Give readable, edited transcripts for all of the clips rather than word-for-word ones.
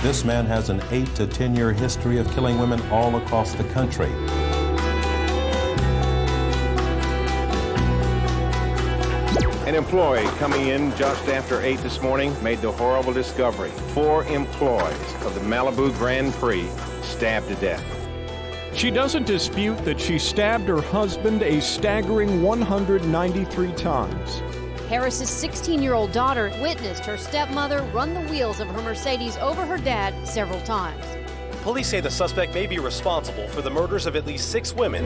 This man has an 8 to 10 year history of killing women all across the country. An employee coming in just after 8 this morning made the horrible discovery. 4 employees of the Malibu Grand Prix stabbed to death. She doesn't dispute that she stabbed her husband a staggering 193 times. Harris's 16-year-old daughter witnessed her stepmother run the wheels of her Mercedes over her dad several times. Police say the suspect may be responsible for the murders of at least 6 women.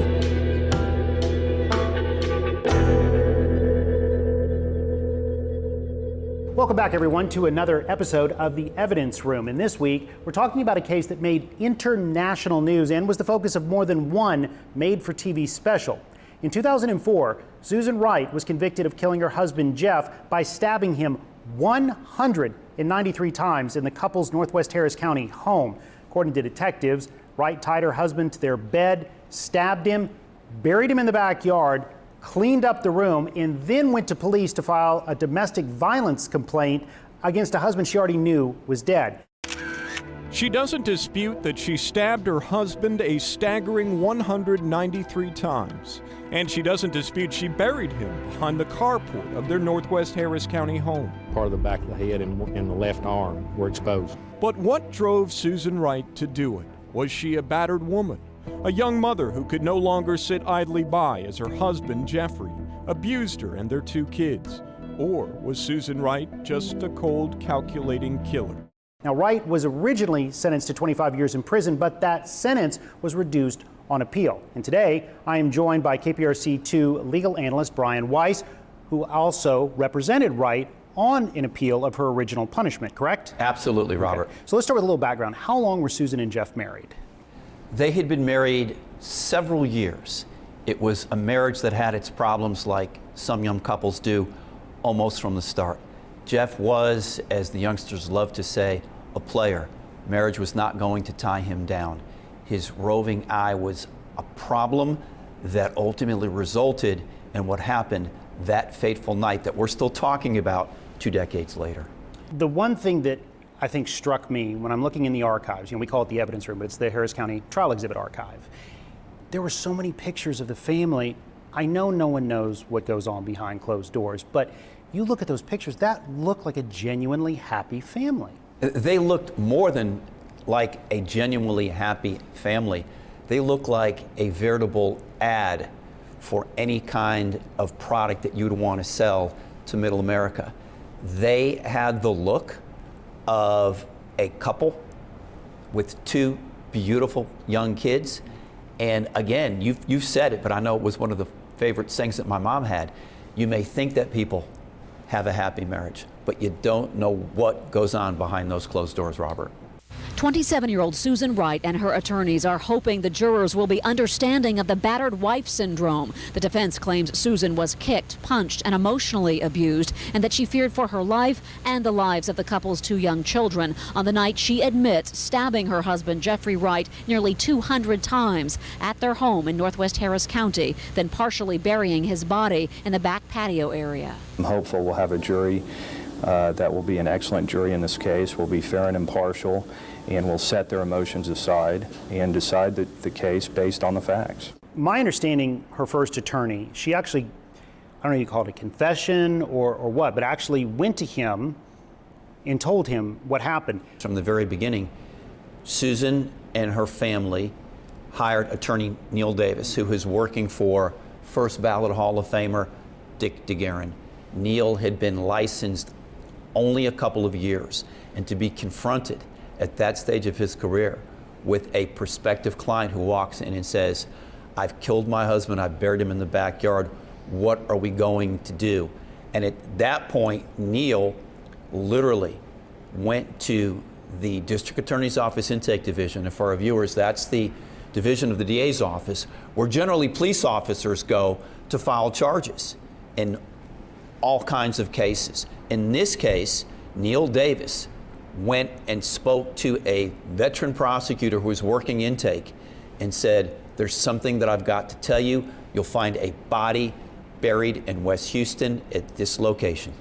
Welcome back, everyone, to another episode of The Evidence Room. And this week, we're talking about a case that made international news and was the focus of more than one made-for-TV special. In 2004, Susan Wright was convicted of killing her husband, Jeff, by stabbing him 193 times in the couple's Northwest Harris County home. According to detectives, Wright tied her husband to their bed, stabbed him, buried him in the backyard, cleaned up the room, and then went to police to file a domestic violence complaint against a husband she already knew was dead. She doesn't dispute that she stabbed her husband a staggering 193 times. And she doesn't dispute she buried him behind the carport of their Northwest Harris County home. Part of the back of the head and the left arm were exposed. But what drove Susan Wright to do it? Was she a battered woman? A young mother who could no longer sit idly by as her husband, Jeffrey, abused her and their 2 kids? Or was Susan Wright just a cold, calculating killer? Now, Wright was originally sentenced to 25 years in prison, but that sentence was reduced on appeal. And today, I am joined by KPRC2 legal analyst Brian Wice, who also represented Wright on an appeal of her original punishment, correct? Absolutely, Robert. Okay. So let's start with a little background. How long were Susan and Jeff married? They had been married several years. It was a marriage that had its problems like some young couples do almost from the start. Jeff was, as the youngsters love to say, a player. Marriage was not going to tie him down. His roving eye was a problem that ultimately resulted in what happened that fateful night that we're still talking about 2 decades later. The one thing that I think struck me when I'm looking in the archives, we call it the evidence room, but it's the Harris County Trial Exhibit Archive. There were so many pictures of the family. I know no one knows what goes on behind closed doors, but you look at those pictures, that looked like a genuinely happy family. They looked more than like a genuinely happy family. They looked like a veritable ad for any kind of product that you'd want to sell to middle America. They had the look of a couple with 2 beautiful young kids. And again, you've said it, but I know it was one of the favorite sayings that my mom had. You may think that people have a happy marriage, but you don't know what goes on behind those closed doors, Robert. 27-year-old Susan Wright and her attorneys are hoping the jurors will be understanding of the battered wife syndrome. The defense claims Susan was kicked, punched, and emotionally abused, and that she feared for her life and the lives of the couple's 2 young children on the night she admits stabbing her husband, Jeffrey Wright, nearly 200 times at their home in Northwest Harris County, then partially burying his body in the back patio area. I'm hopeful we'll have a jury that will be an excellent jury in this case, will be fair and impartial, and will set their emotions aside and decide the case based on the facts. My understanding, her first attorney, she actually, I don't know if you call it a confession or what, but actually went to him and told him what happened. From the very beginning, Susan and her family hired attorney Neil Davis, who was working for first ballot Hall of Famer Dick DeGuerin. Neil had been licensed only a couple of years, and to be confronted at that stage of his career with a prospective client who walks in and says, I've killed my husband, I've buried him in the backyard, what are we going to do? And at that point, Neil literally went to the district attorney's office intake division, and for our viewers, that's the division of the DA's office, where generally police officers go to file charges in all kinds of cases. In this case, Neil Davis went and spoke to a veteran prosecutor who was working intake and said, there's something that I've got to tell you. You'll find a body buried in West Houston at this location.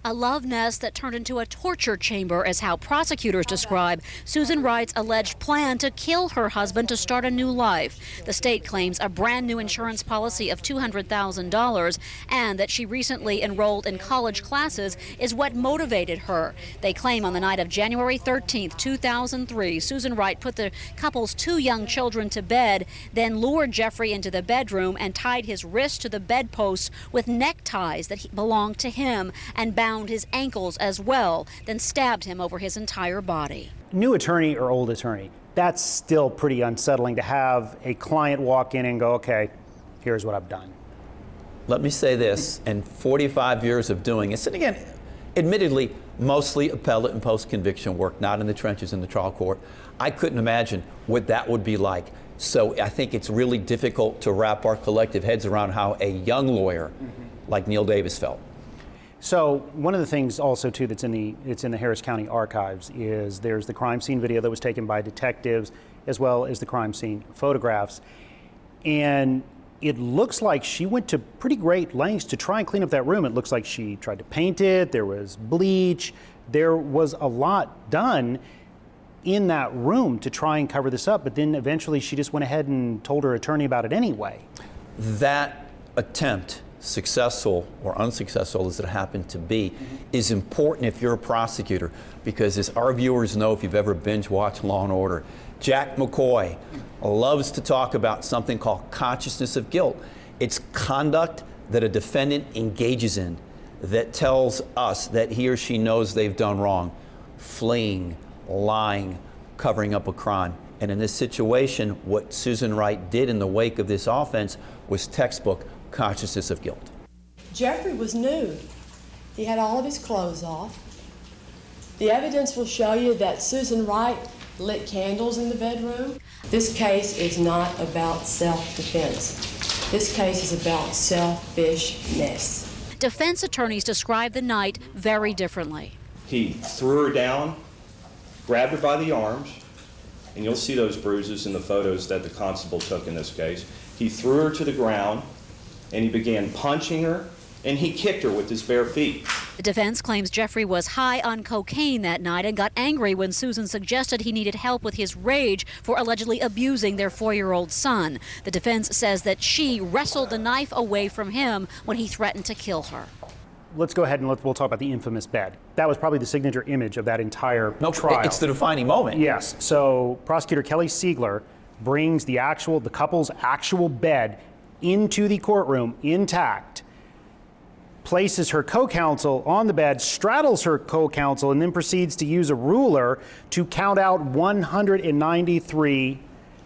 A love nest that turned into a torture chamber is how prosecutors describe Susan Wright's alleged plan to kill her husband to start a new life. The state claims a brand new insurance policy of $200,000 and that she recently enrolled in college classes is what motivated her. They claim on the night of January 13th, 2003, Susan Wright put the couple's 2 young children to bed, then lured Jeffrey into the bedroom and tied his wrists to the bedposts with neckties that belonged to him and bound his ankles as well, then stabbed him over his entire body. New attorney or old attorney, that's still pretty unsettling to have a client walk in and go, okay, here's what I've done. Let me say this, in 45 years of doing this, and again, admittedly, mostly appellate and post-conviction work, not in the trenches in the trial court, I couldn't imagine what that would be like. So I think it's really difficult to wrap our collective heads around how a young lawyer like Neil Davis felt. So one of the things also too that's in the Harris County archives is there's the crime scene video that was taken by detectives as well as the crime scene photographs. And it looks like she went to pretty great lengths to try and clean up that room. It looks like she tried to paint it, there was bleach, there was a lot done in that room to try and cover this up, but then eventually she just went ahead and told her attorney about it anyway. That attempt, successful or unsuccessful as it happened to be, is important if you're a prosecutor, because as our viewers know, if you've ever binge watched Law and Order, Jack McCoy loves to talk about something called consciousness of guilt. It's conduct that a defendant engages in that tells us that he or she knows they've done wrong. Fleeing, lying, covering up a crime. And in this situation, what Susan Wright did in the wake of this offense was textbook consciousness of guilt. Jeffrey was nude. He had all of his clothes off. The evidence will show you that Susan Wright lit candles in the bedroom. This case is not about self-defense. This case is about selfishness. Defense attorneys describe the night very differently. He threw her down, grabbed her by the arms, and you'll see those bruises in the photos that the constable took in this case. He threw her to the ground, and he began punching her, and he kicked her with his bare feet. The defense claims Jeffrey was high on cocaine that night and got angry when Susan suggested he needed help with his rage for allegedly abusing their 4-year-old son. The defense says that she wrestled the knife away from him when he threatened to kill her. Let's go ahead and we'll talk about the infamous bed. That was probably the signature image of that entire trial. It's the defining moment. Yes. So Prosecutor Kelly Siegler brings the couple's actual bed into the courtroom intact, places her co-counsel on the bed, straddles her co-counsel, and then proceeds to use a ruler to count out 193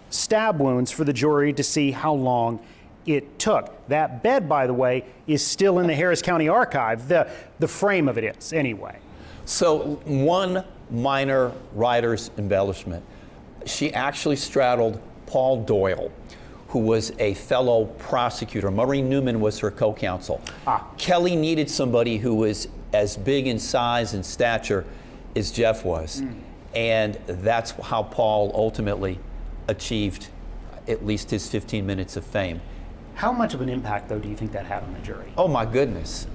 stab wounds for the jury to see how long it took. That bed, by the way, is still in the Harris County archive. The frame of it is, anyway. So one minor writer's embellishment. She actually straddled Paul Doyle, who was a fellow prosecutor. Maureen Newman was her co-counsel. Kelly needed somebody who was as big in size and stature as Jeff was. And that's how Paul ultimately achieved at least his 15 minutes of fame. How much of an impact, though, do you think that had on the jury? Oh, my goodness.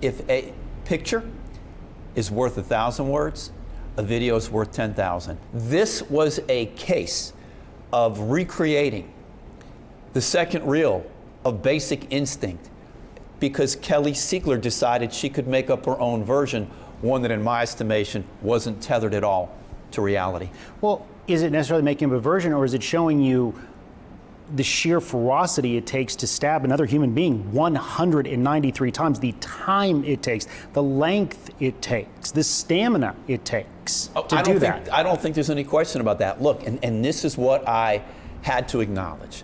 If a picture is worth 1,000 words, a video is worth 10,000. This was a case of recreating the second reel of Basic Instinct, because Kelly Siegler decided she could make up her own version, one that in my estimation wasn't tethered at all to reality. Well, is it necessarily making up a version, or is it showing you the sheer ferocity it takes to stab another human being 193 times, the time it takes, the length it takes, the stamina it takes to do that? I don't think there's any question about that. Look, and this is what I had to acknowledge,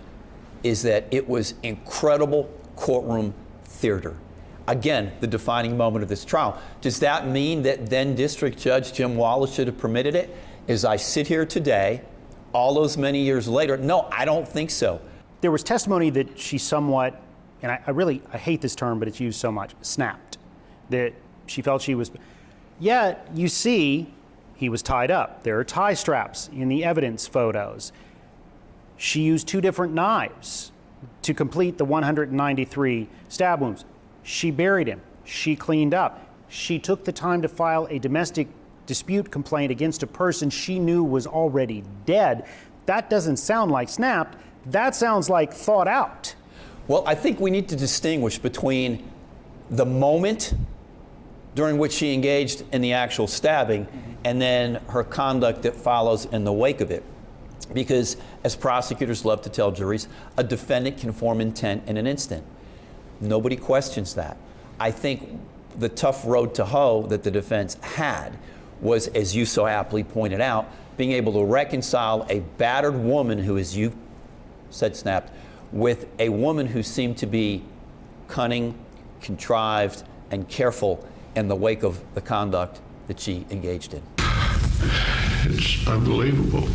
is that it was incredible courtroom theater. Again, the defining moment of this trial. Does that mean that then District Judge Jim Wallace should have permitted it? As I sit here today, all those many years later, no, I don't think so. There was testimony that she somewhat, and I hate this term, but it's used so much, snapped. That she felt she was, yet you see, he was tied up. There are tie straps in the evidence photos. She used 2 different knives to complete the 193 stab wounds. She buried him. She cleaned up. She took the time to file a domestic dispute complaint against a person she knew was already dead. That doesn't sound like snapped. That sounds like thought out. Well, I think we need to distinguish between the moment during which she engaged in the actual stabbing and then her conduct that follows in the wake of it. Because, as prosecutors love to tell juries, a defendant can form intent in an instant. Nobody questions that. I think the tough road to hoe that the defense had was, as you so aptly pointed out, being able to reconcile a battered woman who, as you said, snapped, with a woman who seemed to be cunning, contrived, and careful in the wake of the conduct that she engaged in. It's unbelievable.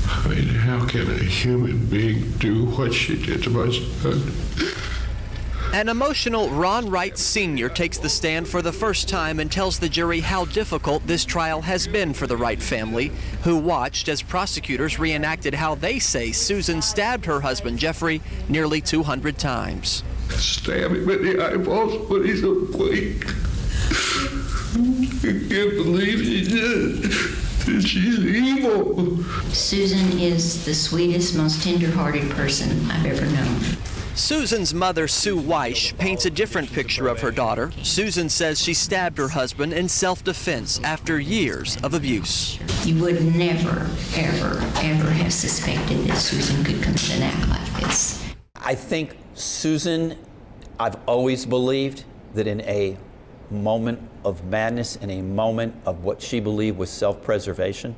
I mean, how can a human being do what she did to my son? An emotional Ron Wright Sr. takes the stand for the first time and tells the jury how difficult this trial has been for the Wright family, who watched as prosecutors reenacted how they say Susan stabbed her husband Jeffrey nearly 200 times. Stab him in the eyeballs when he's awake. I can't believe she did. She's evil. Susan is the sweetest, most tender-hearted person I've ever known. Susan's mother, Sue Weish, paints a different picture of her daughter. Susan says she stabbed her husband in self-defense after years of abuse. You would never, ever, ever have suspected that Susan could commit an act like this. I think Susan, I've always believed that in a moment of madness, in a moment of what she believed was self-preservation,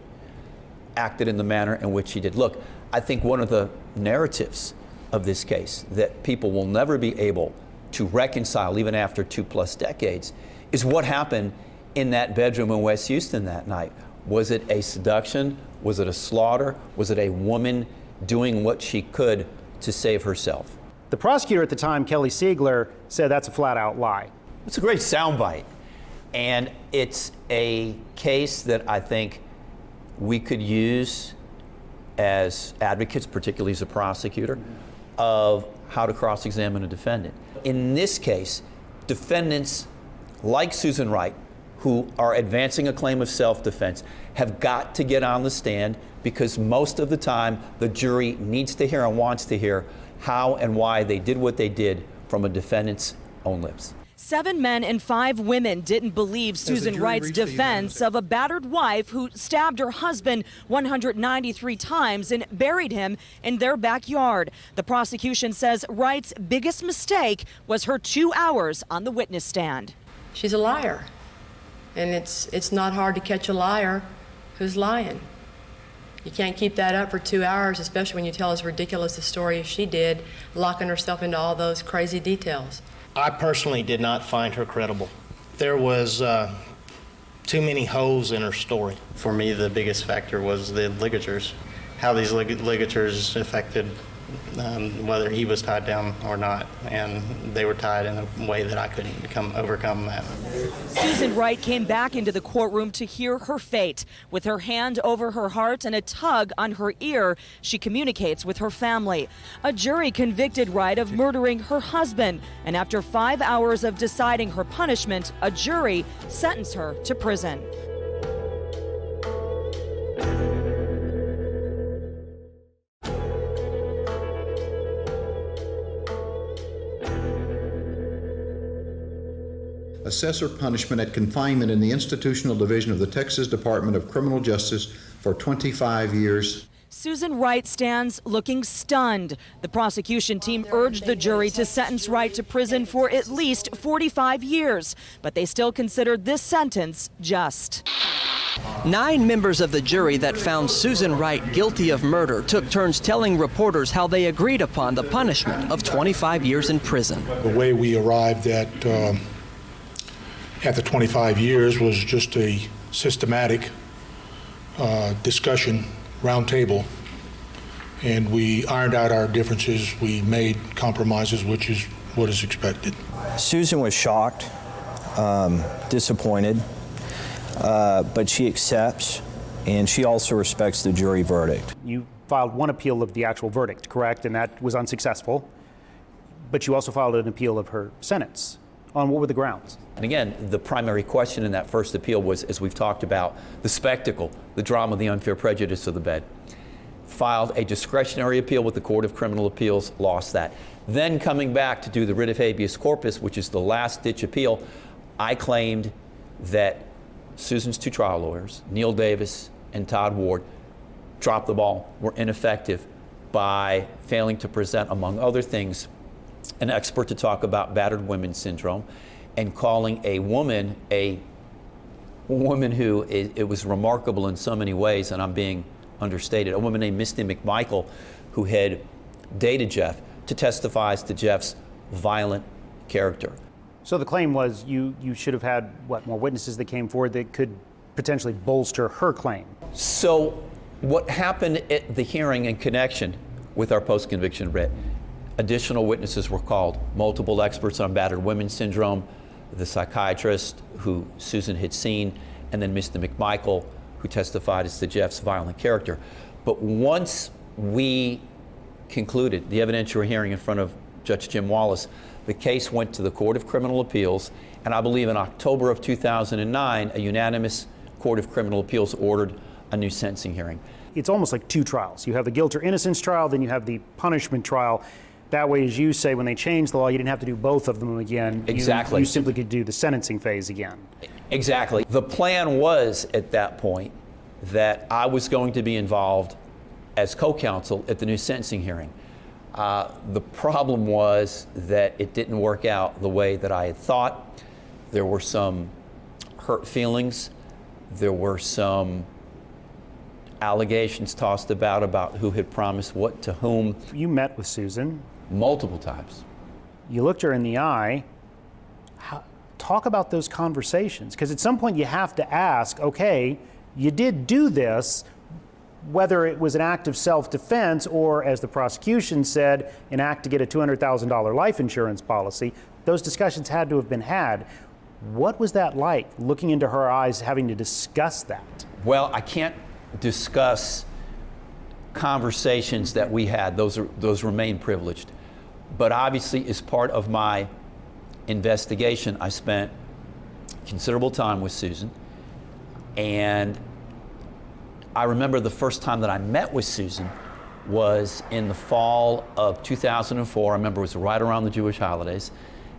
acted in the manner in which she did. Look, I think one of the narratives of this case that people will never be able to reconcile even after 2+ decades is what happened in that bedroom in West Houston that night. Was it a seduction? Was it a slaughter? Was it a woman doing what she could to save herself? The prosecutor at the time, Kelly Siegler, said that's a flat-out lie. It's a great soundbite, and it's a case that I think we could use as advocates, particularly as a prosecutor, of how to cross-examine a defendant. In this case, defendants like Susan Wright, who are advancing a claim of self-defense, have got to get on the stand because most of the time the jury needs to hear and wants to hear how and why they did what they did from a defendant's own lips. 7 men and 5 women didn't believe Susan Wright's defense of a battered wife who stabbed her husband 193 times and buried him in their backyard. The prosecution says Wright's biggest mistake was her 2 hours on the witness stand. She's a liar, and it's not hard to catch a liar who's lying. You can't keep that up for 2 hours, especially when you tell as ridiculous a story as she did, locking herself into all those crazy details. I personally did not find her credible. There was too many holes in her story. For me, the biggest factor was the ligatures, how these ligatures affected whether he was tied down or not, and they were tied in a way that I couldn't overcome that. Susan Wright came back into the courtroom to hear her fate. With her hand over her heart and a tug on her ear, she communicates with her family. A jury convicted Wright of murdering her husband, and after 5 hours of deciding her punishment, a jury sentenced her to prison. Assessor punishment at confinement in the Institutional Division of the Texas Department of Criminal Justice for 25 years. Susan Wright stands looking stunned. The prosecution team urged the jury to sentence Wright to prison for at least 45 years, but they still considered this sentence just. 9 members of the jury that found Susan Wright guilty of murder took turns telling reporters how they agreed upon the punishment of 25 years in prison. The way we arrived at the 25 years was just a systematic discussion, round table, and we ironed out our differences. We made compromises, which is what is expected. Susan was shocked, disappointed, but she accepts, and she also respects the jury verdict. You filed one appeal of the actual verdict, correct? And that was unsuccessful. But you also filed an appeal of her sentence. On what were the grounds? And again, the primary question in that first appeal was, as we've talked about, the spectacle, the drama, the unfair prejudice of the bed. Filed a discretionary appeal with the Court of Criminal Appeals, lost that. Then coming back to do the writ of habeas corpus, which is the last-ditch appeal, I claimed that Susan's two trial lawyers, Neil Davis and Todd Ward, dropped the ball, were ineffective by failing to present, among other things, an expert to talk about battered women syndrome, and calling a woman who it was remarkable in so many ways, and I'm being understated, a woman named Misty McMichael, who had dated Jeff, to testify as to Jeff's violent character. So the claim was you should have had, what, more witnesses that came forward that could potentially bolster her claim? So what happened at the hearing in connection with our post-conviction writ, additional witnesses were called, multiple experts on battered women syndrome, the psychiatrist who Susan had seen, and then Mr. McMichael, who testified as to Jeff's violent character. But once we concluded the evidentiary hearing in front of Judge Jim Wallace, the case went to the Court of Criminal Appeals, and I believe in October of 2009, a unanimous Court of Criminal Appeals ordered a new sentencing hearing. It's almost like two trials. You have the guilt or innocence trial, then you have the punishment trial. That way, as you say, when they changed the law, you didn't have to do both of them again. Exactly. You simply could do the sentencing phase again. Exactly. The plan was at that point that I was going to be involved as co-counsel at the new sentencing hearing. The problem was that it didn't work out the way that I had thought. There were some hurt feelings. There were some allegations tossed about who had promised what to whom. You met with Susan. Multiple times. You looked her in the eye. Talk about those conversations, because at some point you have to ask, okay, you did do this, whether it was an act of self-defense or, as the prosecution said, an act to get a $200,000 life insurance policy. Those discussions had to have been had. What was that like, looking into her eyes, having to discuss that? Well, I can't discuss conversations that we had. Those remain privileged. But obviously, as part of my investigation, I spent considerable time with Susan. And I remember the first time that I met with Susan was in the fall of 2004. I remember it was right around the Jewish holidays.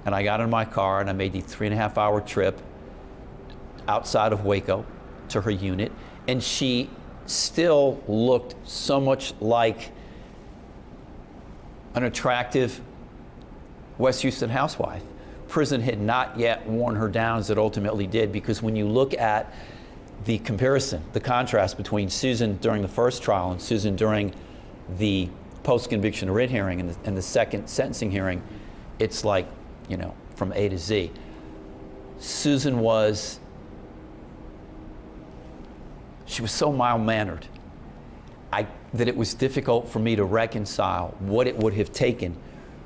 And I got in my car and I made the 3.5-hour trip outside of Waco to her unit. And she still looked so much like an attractive West Houston housewife. Prison had not yet worn her down as it ultimately did, because when you look at the comparison, the contrast between Susan during the first trial and Susan during the post-conviction writ hearing and the second sentencing hearing, it's like, you know, from A to Z. Susan was so mild-mannered that it was difficult for me to reconcile what it would have taken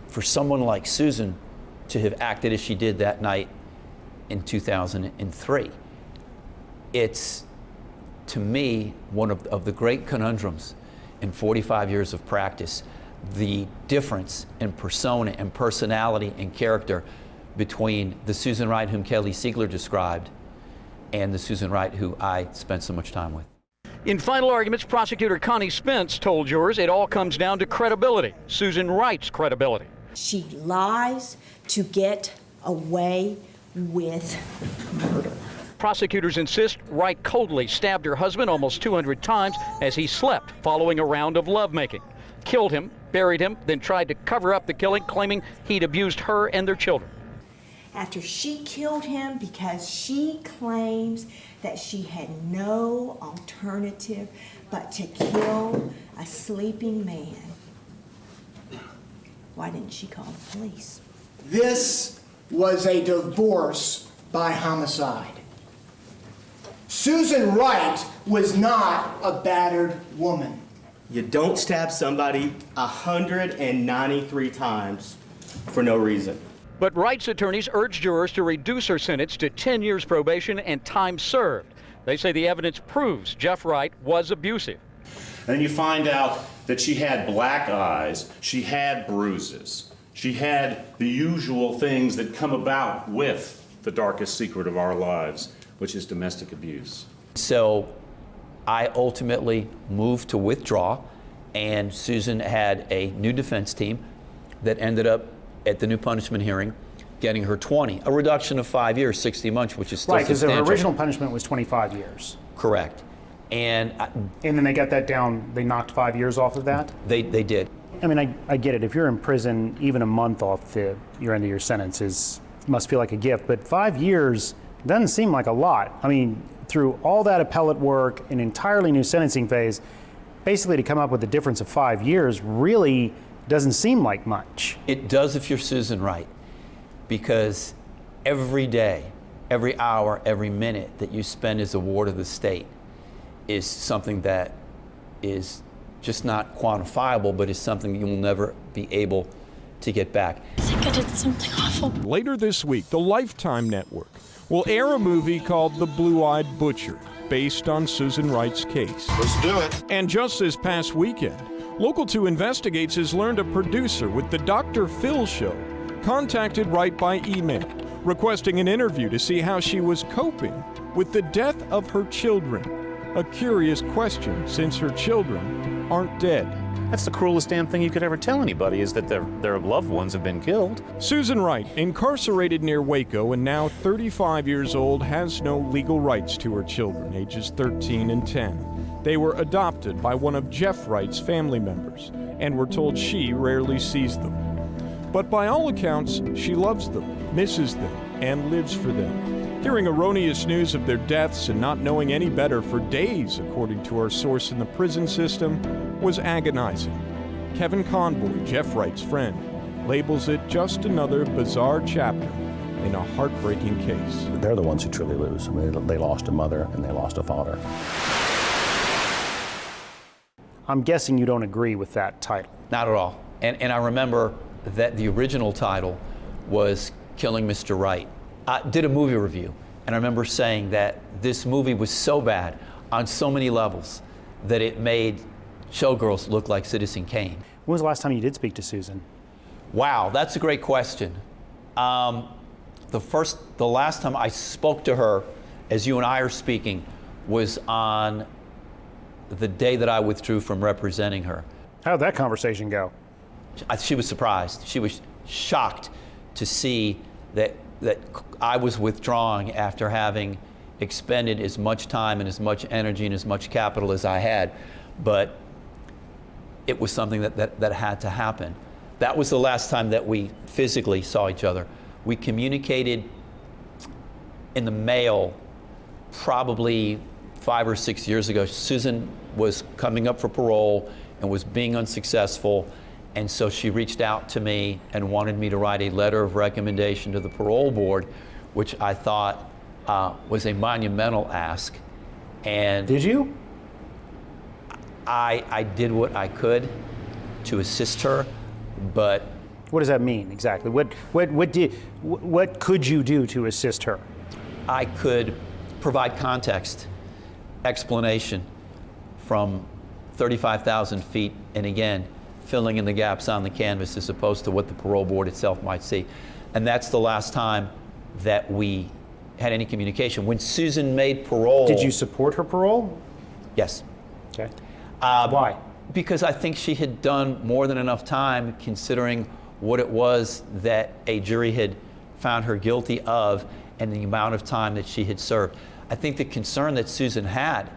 for someone like Susan to have acted as she did that night in 2003. It's, to me, one of the great conundrums in 45 years of practice, the difference in persona and personality and character between the Susan Wright whom Kelly Siegler described and the Susan Wright who I spent so much time with. In final arguments, Prosecutor Connie Spence told jurors it all comes down to credibility, Susan Wright's credibility. She lies to get away with murder. Prosecutors insist Wright coldly stabbed her husband almost 200 times as he slept following a round of lovemaking. Killed him, buried him, then tried to cover up the killing, claiming he'd abused her and their children. After she killed him because she claims that she had no alternative but to kill a sleeping man, why didn't she call the police? This was a divorce by homicide. Susan Wright was not a battered woman. You don't stab somebody 193 times for no reason. But Wright's attorneys urged jurors to reduce her sentence to 10 years probation and time served. They say the evidence proves Jeff Wright was abusive. And then you find out that she had black eyes, she had bruises. She had the usual things that come about with the darkest secret of our lives, which is domestic abuse. So I ultimately moved to withdraw, and Susan had a new defense team that ended up at the new punishment hearing getting her 20, a reduction of 5 years, 60 months, which is still right, because the substantial. original punishment was 25 years. Correct. And then they got that down, they knocked 5 years off of that? They did. I mean, I get it. If you're in prison, even a month off your end of your sentence must feel like a gift, but 5 years doesn't seem like a lot. I mean, through all that appellate work, an entirely new sentencing phase, basically to come up with a difference of 5 years really doesn't seem like much. It does if you're Susan Wright, because every day, every hour, every minute that you spend as a ward of the state is something that is just not quantifiable, but is something you will never be able to get back. I think I did something awful. Later this week, the Lifetime Network will air a movie called The Blue-Eyed Butcher, based on Susan Wright's case. Let's do it. And just this past weekend, Local 2 Investigates has learned a producer with the Dr. Phil Show contacted Wright by email, requesting an interview to see how she was coping with the death of her children. A curious question, since her children aren't dead. That's the cruelest damn thing you could ever tell anybody, is that their loved ones have been killed. Susan Wright, incarcerated near Waco and now 35 years old, has no legal rights to her children, ages 13 and 10. They were adopted by one of Jeff Wright's family members, and we're told she rarely sees them. But by all accounts, she loves them, misses them, and lives for them. Hearing erroneous news of their deaths and not knowing any better for days, according to our source in the prison system, was agonizing. Kevin Conboy, Jeff Wright's friend, labels it just another bizarre chapter in a heartbreaking case. They're the ones who truly lose. I mean, they lost a mother and they lost a father. I'm guessing you don't agree with that title. Not at all. And I remember that the original title was Killing Mr. Wright. I did a movie review, and I remember saying that this movie was so bad on so many levels that it made Showgirls look like Citizen Kane. When was the last time you did speak to Susan? Wow, that's a great question. The last time I spoke to her, as you and I are speaking, was on the day that I withdrew from representing her. How'd that conversation go? She was surprised. She was shocked to see that I was withdrawing after having expended as much time and as much energy and as much capital as I had. But it was something that had to happen. That was the last time that we physically saw each other. We communicated in the mail probably 5 or 6 years ago. Susan was coming up for parole and was being unsuccessful. And so she reached out to me and wanted me to write a letter of recommendation to the parole board, which I thought was a monumental ask. And did you? I did what I could to assist her, but what does that mean exactly? What could you do to assist her? I could provide context, explanation from 35,000 feet, and again, filling in the gaps on the canvas as opposed to what the parole board itself might see. And that's the last time that we had any communication. When Susan made parole... Did you support her parole? Yes. Okay. Why? Because I think she had done more than enough time, considering what it was that a jury had found her guilty of and the amount of time that she had served. I think the concern that Susan had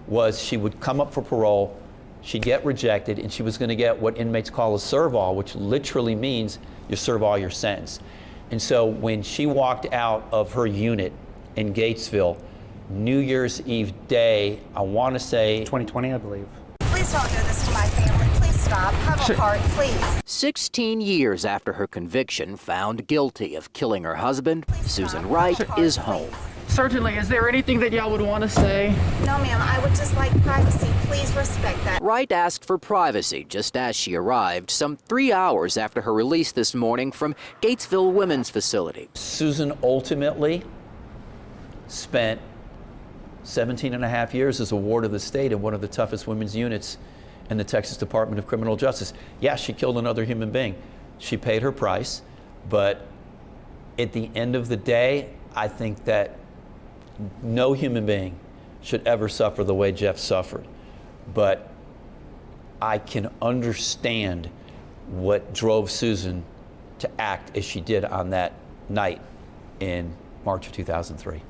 was she would come up for parole, she'd get rejected, and she was going to get what inmates call a serve-all, which literally means you serve all your sentence. And so when she walked out of her unit in Gatesville, New Year's Eve day, I want to say... 2020, I believe. Please don't do this to my family. Please stop. Have a heart, please. 16 years after her conviction, found guilty of killing her husband, Susan Wright is home. Certainly. Is there anything that y'all would want to say? No, ma'am. I would just like privacy. Please respect that. Wright asked for privacy just as she arrived, some 3 hours after her release this morning from Gatesville Women's Facility. Susan ultimately spent 17 and a half years as a ward of the state in one of the toughest women's units in the Texas Department of Criminal Justice. Yeah, she killed another human being. She paid her price, but at the end of the day, I think that no human being should ever suffer the way Jeff suffered. But I can understand what drove Susan to act as she did on that night in March of 2003.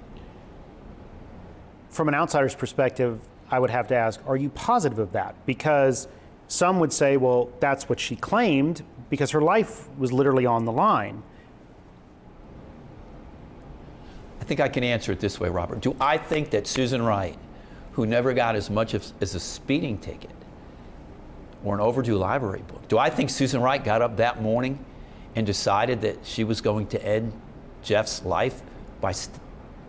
From an outsider's perspective, I would have to ask, are you positive of that? Because some would say, well, that's what she claimed because her life was literally on the line. I think I can answer it this way, Robert. Do I think that Susan Wright, who never got as much as a speeding ticket or an overdue library book, do I think Susan Wright got up that morning and decided that she was going to end Jeff's life by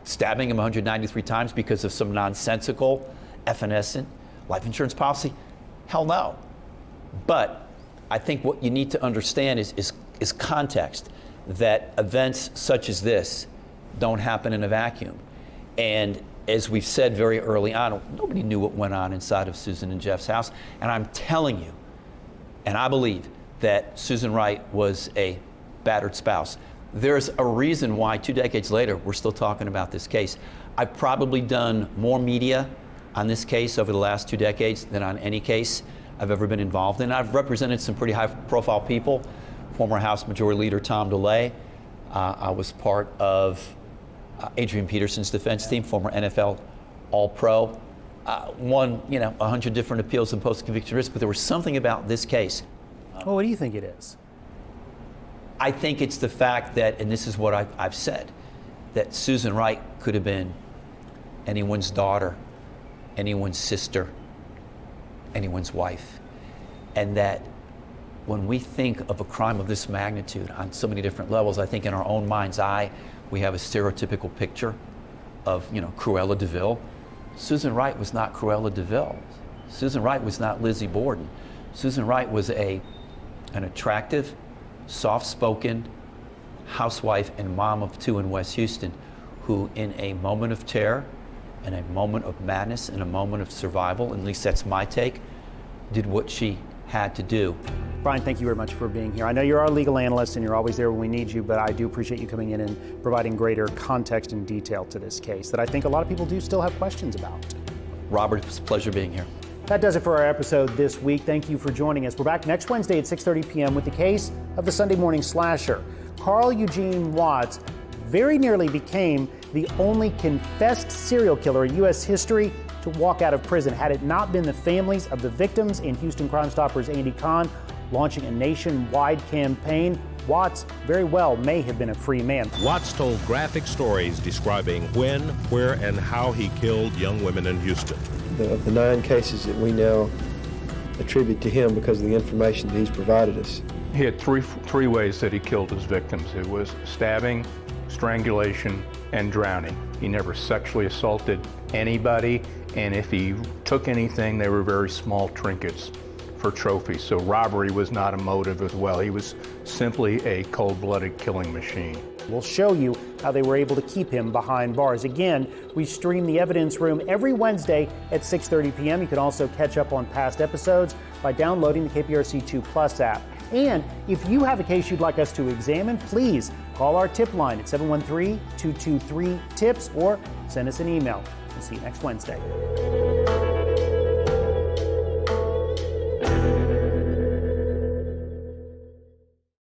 stabbing him 193 times because of some nonsensical, evanescent life insurance policy? Hell no. But I think what you need to understand is context, that events such as this don't happen in a vacuum. And as we've said very early on, nobody knew what went on inside of Susan and Jeff's house. And I'm telling you, and I believe that Susan Wright was a battered spouse. There's a reason why 2 decades later we're still talking about this case. I've probably done more media on this case over the last 2 decades than on any case I've ever been involved in. I've represented some pretty high-profile people. Former House Majority Leader Tom DeLay. I was part of Adrian Peterson's defense team, former NFL All-Pro. Won, 100 different appeals and post-conviction risks, but there was something about this case. Well, what do you think it is? I think it's the fact that, and this is what I've said, that Susan Wright could have been anyone's daughter, anyone's sister, anyone's wife. And that when we think of a crime of this magnitude on so many different levels, I think in our own mind's eye, we have a stereotypical picture of, Cruella de Vil. Susan Wright was not Cruella de Vil. Susan Wright was not Lizzie Borden. Susan Wright was an attractive, soft-spoken housewife and mom of 2 in West Houston who, in a moment of terror, in a moment of madness, in a moment of survival, at least that's my take, did what she had to do. Brian, thank you very much for being here. I know you're our legal analyst and you're always there when we need you, but I do appreciate you coming in and providing greater context and detail to this case that I think a lot of people do still have questions about. Robert, it's a pleasure being here. That does it for our episode this week. Thank you for joining us. We're back next Wednesday at 6:30 p.m. with the case of the Sunday morning slasher. Carl Eugene Watts very nearly became the only confessed serial killer in U.S. history to walk out of prison. Had it not been the families of the victims and Houston Crime Stoppers Andy Kahn launching a nationwide campaign, Watts very well may have been a free man. Watts told graphic stories describing when, where, and how he killed young women in Houston. Of the 9 cases that we now attribute to him because of the information that he's provided us. He had three ways that he killed his victims. It was stabbing, strangulation, and drowning. He never sexually assaulted anybody, and if he took anything, they were very small trinkets for trophies. So robbery was not a motive as well. He was simply a cold-blooded killing machine. We'll show you how they were able to keep him behind bars. Again, we stream the evidence room every Wednesday at 6:30 p.m. You can also catch up on past episodes by downloading the KPRC2 Plus app. And if you have a case you'd like us to examine, please call our tip line at 713-223-TIPS or send us an email. We'll see you next Wednesday.